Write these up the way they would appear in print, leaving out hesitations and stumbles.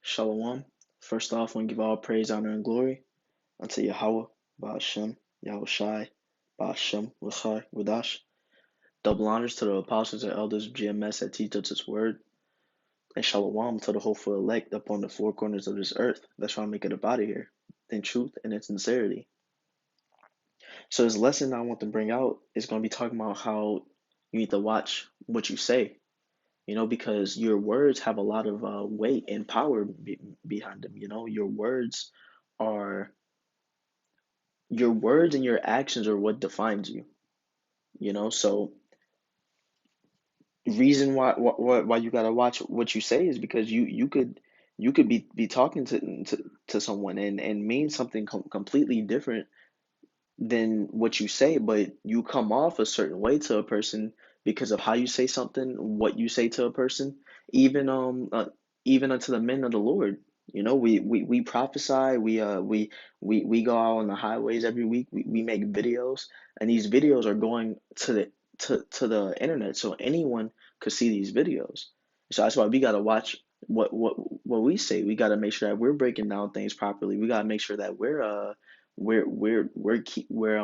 Shalom. First off, I want to give all praise, honor, and glory unto Yahweh, Ba'ashem, Yahushai, Ba'ashem, Wachai, Wadash. Double honors to the apostles and elders of GMS that teach us His word, and Shalom to the hopeful elect upon the four corners of this earth that's trying to make it up out of here in truth and in sincerity. So, this lesson I want to bring out is going to be talking about how you need to watch what you say, because your words have a lot of weight and power behind them. Are your words and your actions are what defines you. So reason why you gotta watch what you say is because you could be talking to someone and mean something completely different than what you say, but you come off a certain way to a person because of how you say something, what you say to a person, even even unto the men of the Lord. We prophesy, we go out on the highways every week, we make videos, and these videos are going to the internet, so anyone could see these videos. So that's why we gotta watch what we say. We gotta make sure that we're breaking down things properly. We gotta make sure that we're keep we're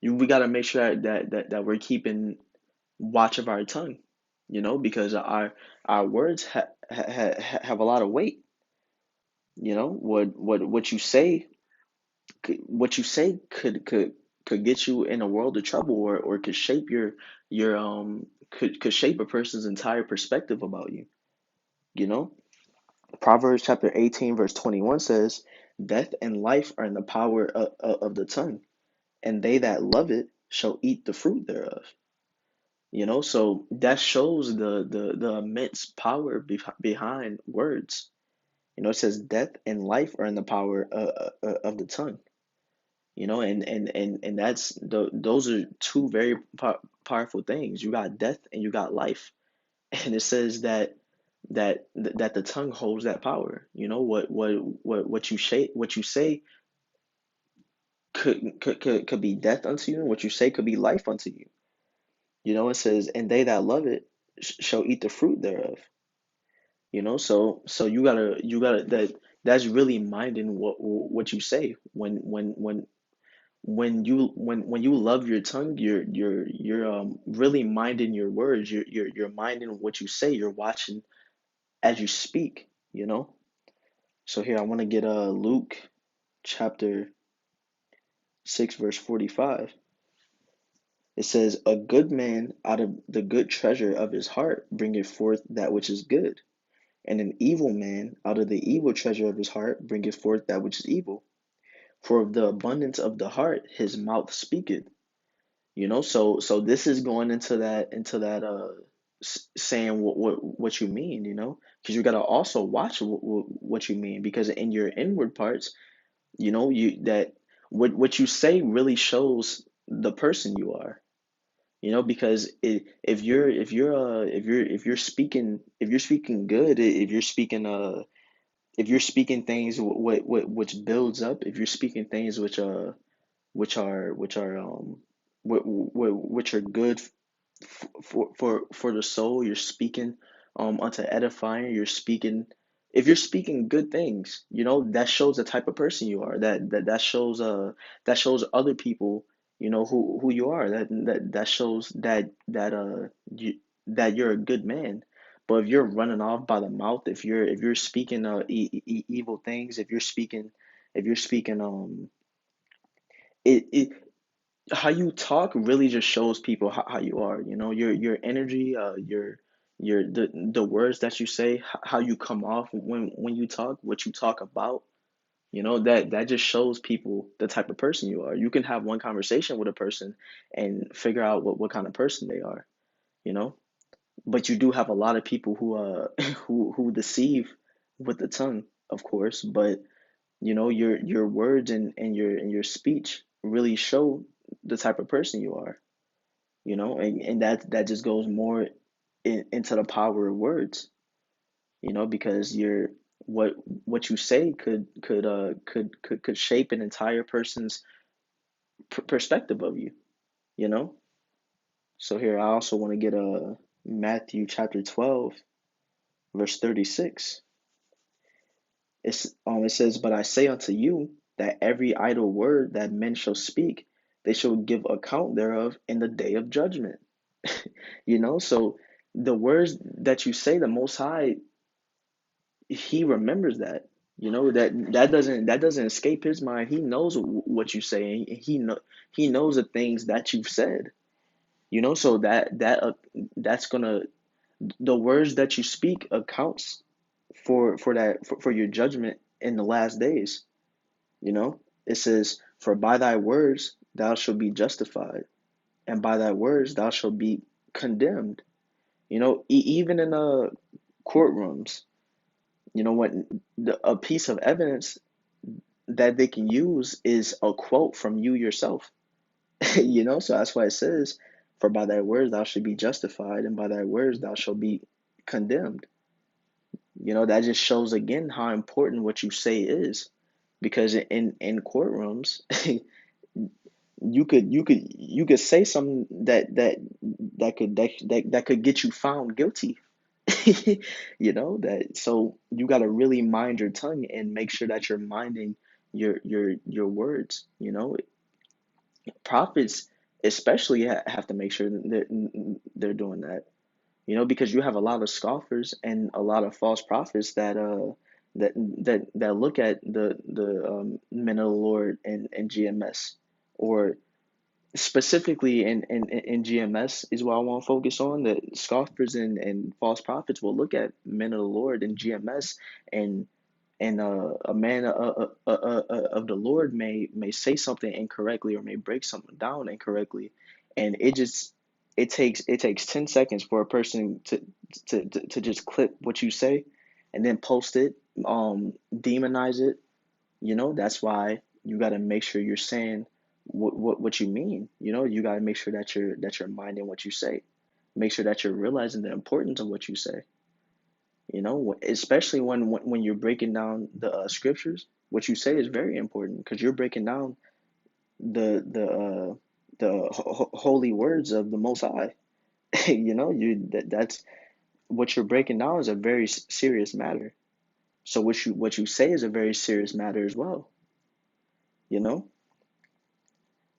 we got to make sure that we're keeping watch of our tongue, because our words have a lot of weight. What you say could get you in a world of trouble, or could shape your could shape a person's entire perspective about you. you know Proverbs chapter 18 verse 21 says, death and life are in the power of the tongue, and they that love it shall eat the fruit thereof. So that shows the immense power behind words. It says death and life are in the power of the tongue. And those are two very powerful things. You got death and you got life, and it says that the tongue holds that power. What you say could be death unto you, and what you say could be life unto you. It says, and they that love it shall eat the fruit thereof. So you gotta that's really minding what you say. When you love your tongue, you're really minding your words. You're minding what you say. You're watching as you speak. So here I want to get Luke chapter 6 verse 45. It says, a good man out of the good treasure of his heart bringeth forth that which is good, and an evil man out of the evil treasure of his heart bringeth forth that which is evil. For of the abundance of the heart his mouth speaketh. So this is going into that saying what you mean, because you got to also watch what you mean, because in your inward parts, you that what you say really shows the person you are. Because if you're speaking good, if you're speaking things which builds up, if you're speaking things which are good for the soul, you're speaking unto edifying, if you're speaking good things, that shows the type of person you are. That shows other people, who you are. That shows that you're a good man. But if you're running off by the mouth, if you're speaking evil things, if you're speaking it how you talk really just shows people how you are. Your energy, the words that you say, how you come off when you talk, what you talk about. That just shows people the type of person you are. You can have one conversation with a person and figure out what kind of person they are. you know but you do have a lot of people who deceive with the tongue, of course. But your words and your speech really show the type of person you are. And that just goes more into the power of words. Because what you say could shape an entire person's perspective of you. you know so here I also want to get Matthew chapter 12 verse 36. It says, but I say unto you that every idle word that men shall speak, they shall give account thereof in the day of judgment. So the words that you say, the Most High, He remembers that. That doesn't escape His mind. He knows what you say, and He knows the things that you've said. So that's gonna the words that you speak accounts for your judgment in the last days. It says, "For by thy words thou shalt be justified, and by thy words thou shalt be condemned." Even in courtrooms, what a piece of evidence that they can use is a quote from you yourself. So that's why it says, "For by thy words thou shalt be justified, and by thy words thou shalt be condemned." That just shows again how important what you say is, because in courtrooms, you could say something that could get you found guilty. That So you got to really mind your tongue and make sure that you're minding your words. Prophets especially have to make sure that they're doing that. Because you have a lot of scoffers and a lot of false prophets that look at the men of the Lord and GMS, or specifically in GMS is what I want to focus on. That scoffers and false prophets will look at men of the Lord and GMS, and a man of the Lord may say something incorrectly, or may break something down incorrectly, and it takes 10 seconds for a person to just clip what you say and then post it, demonize it. That's why you got to make sure you're saying what you mean. You got to make sure that you're minding what you say. Make sure that you're realizing the importance of what you say. Especially when you're breaking down the scriptures. What you say is very important, because you're breaking down the holy words of the Most High. That's what you're breaking down is a very serious matter. So what you say is a very serious matter as well. You know.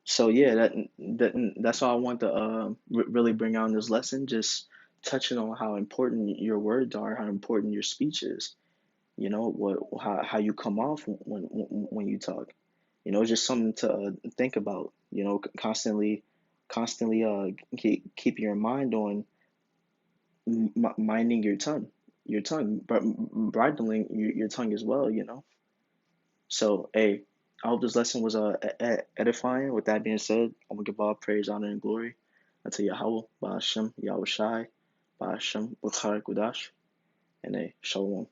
So yeah, that's all I want to really bring out in this lesson. Just touching on how important your words are, how important your speech is. How you come off when you talk. Just something to think about. Constantly keep your mind on minding your tongue, but bridling your tongue as well. So, hey, I hope this lesson was edifying. With that being said, I'm gonna give all praise, honor, and glory unto Yahweh, Ba'ashem, Yahweh Shai, Ba'ashem, Bukhara Kudash, and a Shalom.